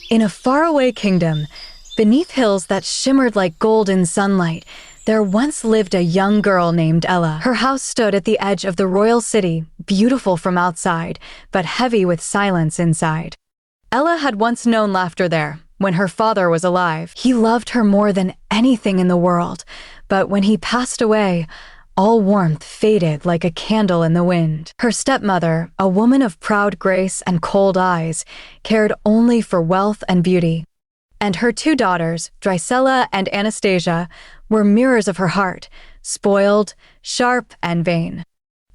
In a faraway kingdom, beneath hills that shimmered like gold in sunlight, there once lived a young girl named Ella. Her house stood at the edge of the royal city, beautiful from outside, but heavy with silence inside. Ella had once known laughter there, when her father was alive. He loved her more than anything in the world, but when he passed away, all warmth faded like a candle in the wind. Her stepmother, a woman of proud grace and cold eyes, cared only for wealth and beauty. And her two daughters, Drusilla and Anastasia, were mirrors of her heart, spoiled, sharp, and vain.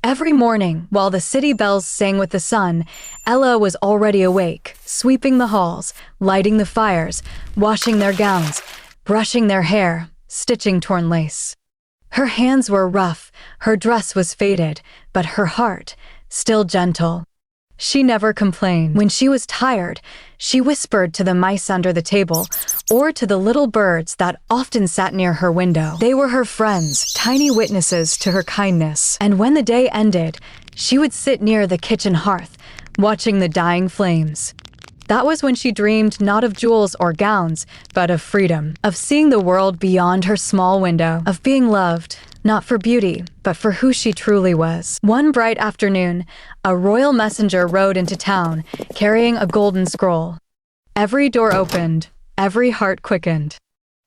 Every morning, while the city bells sang with the sun, Ella was already awake, sweeping the halls, lighting the fires, washing their gowns, brushing their hair, stitching torn lace. Her hands were rough, her dress was faded, but her heart, still gentle. She never complained. When she was tired, she whispered to the mice under the table, or to the little birds that often sat near her window. They were her friends, tiny witnesses to her kindness. And when the day ended, she would sit near the kitchen hearth, watching the dying flames. That was when she dreamed not of jewels or gowns, but of freedom, of seeing the world beyond her small window, of being loved, not for beauty, but for who she truly was. One bright afternoon, a royal messenger rode into town, carrying a golden scroll. Every door opened, every heart quickened.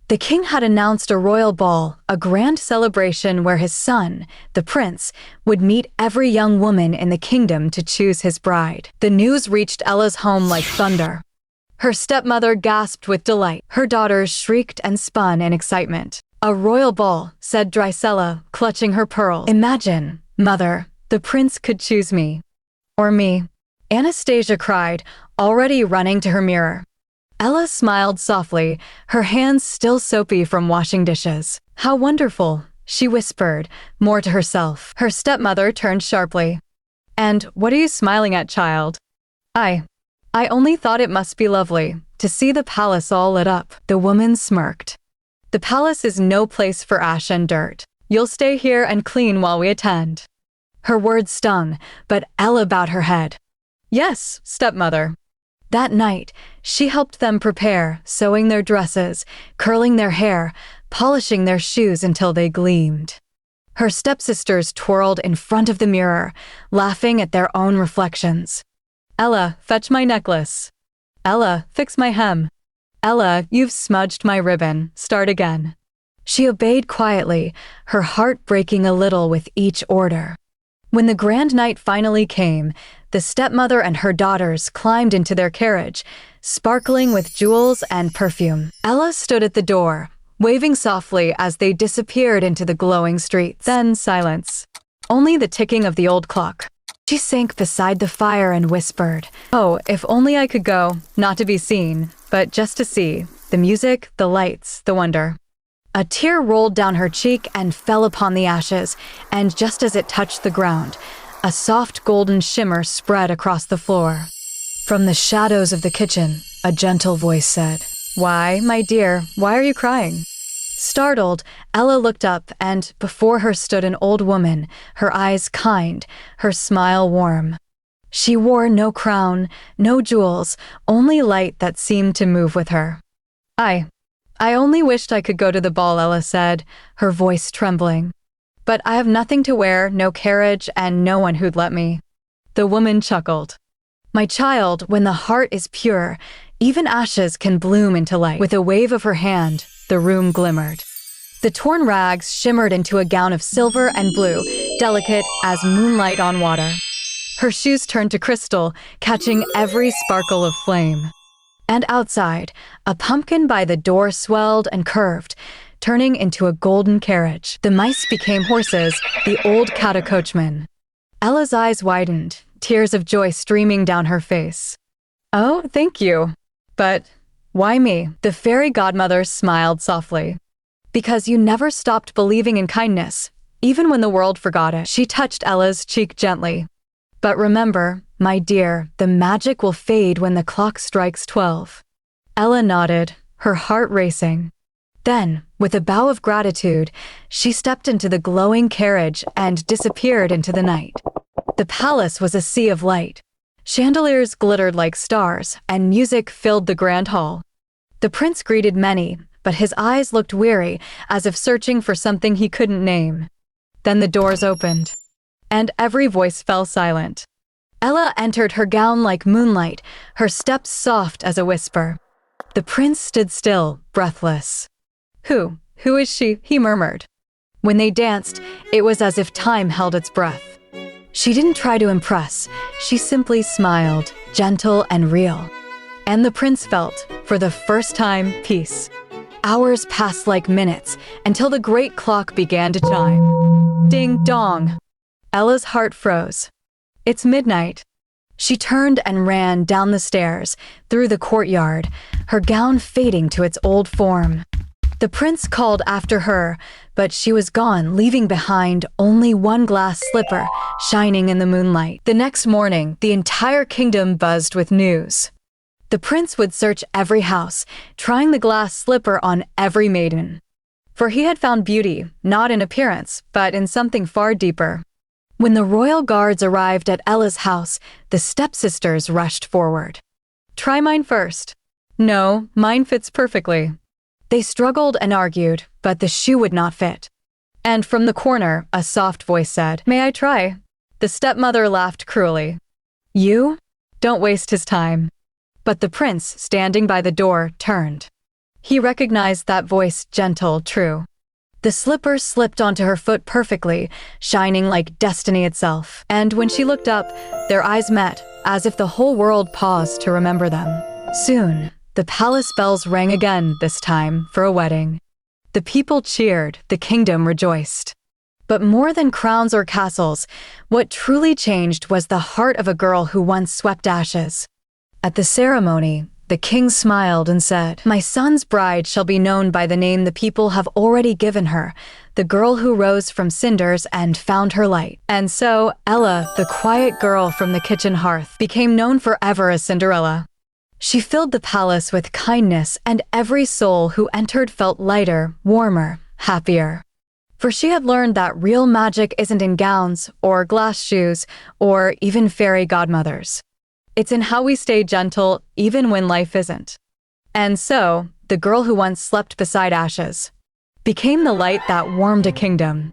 The king had announced a royal ball, a grand celebration where his son, the prince, would meet every young woman in the kingdom to choose his bride. The news reached Ella's home like thunder. Her stepmother gasped with delight. Her daughters shrieked and spun in excitement. "A royal ball," said Drusilla, clutching her pearls. "Imagine, mother, the prince could choose me. Or me." Anastasia cried, already running to her mirror. Ella smiled softly, her hands still soapy from washing dishes. "How wonderful," she whispered, more to herself. Her stepmother turned sharply. "And what are you smiling at, child?" I only thought it must be lovely to see the palace all lit up." The woman smirked. "The palace is no place for ash and dirt. You'll stay here and clean while we attend." Her words stung, but Ella bowed her head. "Yes, stepmother." That night, she helped them prepare, sewing their dresses, curling their hair, polishing their shoes until they gleamed. Her stepsisters twirled in front of the mirror, laughing at their own reflections. "Ella, fetch my necklace." "Ella, fix my hem." "Ella, you've smudged my ribbon. Start again." She obeyed quietly, her heart breaking a little with each order. When the grand night finally came, the stepmother and her daughters climbed into their carriage, sparkling with jewels and perfume. Ella stood at the door, waving softly as they disappeared into the glowing streets. Then silence. Only the ticking of the old clock. She sank beside the fire and whispered, "Oh, if only I could go, not to be seen, but just to see. The music, the lights, the wonder." A tear rolled down her cheek and fell upon the ashes, and just as it touched the ground, a soft golden shimmer spread across the floor. From the shadows of the kitchen, a gentle voice said, "Why, my dear, why are you crying?" Startled, Ella looked up, and before her stood an old woman, her eyes kind, her smile warm. She wore no crown, no jewels, only light that seemed to move with her. I only wished I could go to the ball," Ella said, her voice trembling. "But I have nothing to wear, no carriage, and no one who'd let me." The woman chuckled. "My child, when the heart is pure, even ashes can bloom into light." With a wave of her hand, the room glimmered. The torn rags shimmered into a gown of silver and blue, delicate as moonlight on water. Her shoes turned to crystal, catching every sparkle of flame. And outside, a pumpkin by the door swelled and curved, turning into a golden carriage. The mice became horses, the old cat a coachman. Ella's eyes widened, tears of joy streaming down her face. "Oh, thank you. But why me?" The fairy godmother smiled softly. "Because you never stopped believing in kindness, even when the world forgot it." She touched Ella's cheek gently. "But remember, my dear, the magic will fade when the clock strikes 12. Ella nodded, her heart racing. Then, with a bow of gratitude, she stepped into the glowing carriage and disappeared into the night. The palace was a sea of light. Chandeliers glittered like stars, and music filled the grand hall. The prince greeted many, but his eyes looked weary, as if searching for something he couldn't name. Then the doors opened, and every voice fell silent. Ella entered, her gown like moonlight, her steps soft as a whisper. The prince stood still, breathless. Who is she?" he murmured. When they danced, it was as if time held its breath. She didn't try to impress, she simply smiled, gentle and real. And the prince felt, for the first time, peace. Hours passed like minutes, until the great clock began to chime. Ding dong! Ella's heart froze. It's midnight. She turned and ran down the stairs, through the courtyard, her gown fading to its old form. The prince called after her, but she was gone, leaving behind only one glass slipper, shining in the moonlight. The next morning, the entire kingdom buzzed with news. The prince would search every house, trying the glass slipper on every maiden. For he had found beauty, not in appearance, but in something far deeper. When the royal guards arrived at Ella's house, the stepsisters rushed forward. "Try mine first." "No, mine fits perfectly." They struggled and argued, but the shoe would not fit. And from the corner, a soft voice said, "May I try?" The stepmother laughed cruelly. "You? Don't waste his time." But the prince, standing by the door, turned. He recognized that voice, gentle, true. The slipper slipped onto her foot perfectly, shining like destiny itself. And when she looked up, their eyes met, as if the whole world paused to remember them. Soon, the palace bells rang again, this time for a wedding. The people cheered, the kingdom rejoiced. But more than crowns or castles, what truly changed was the heart of a girl who once swept ashes. At the ceremony, the king smiled and said, "My son's bride shall be known by the name the people have already given her, the girl who rose from cinders and found her light." And so, Ella, the quiet girl from the kitchen hearth, became known forever as Cinderella. She filled the palace with kindness, and every soul who entered felt lighter, warmer, happier. For she had learned that real magic isn't in gowns, or glass shoes, or even fairy godmothers. It's in how we stay gentle, even when life isn't. And so, the girl who once slept beside ashes became the light that warmed a kingdom.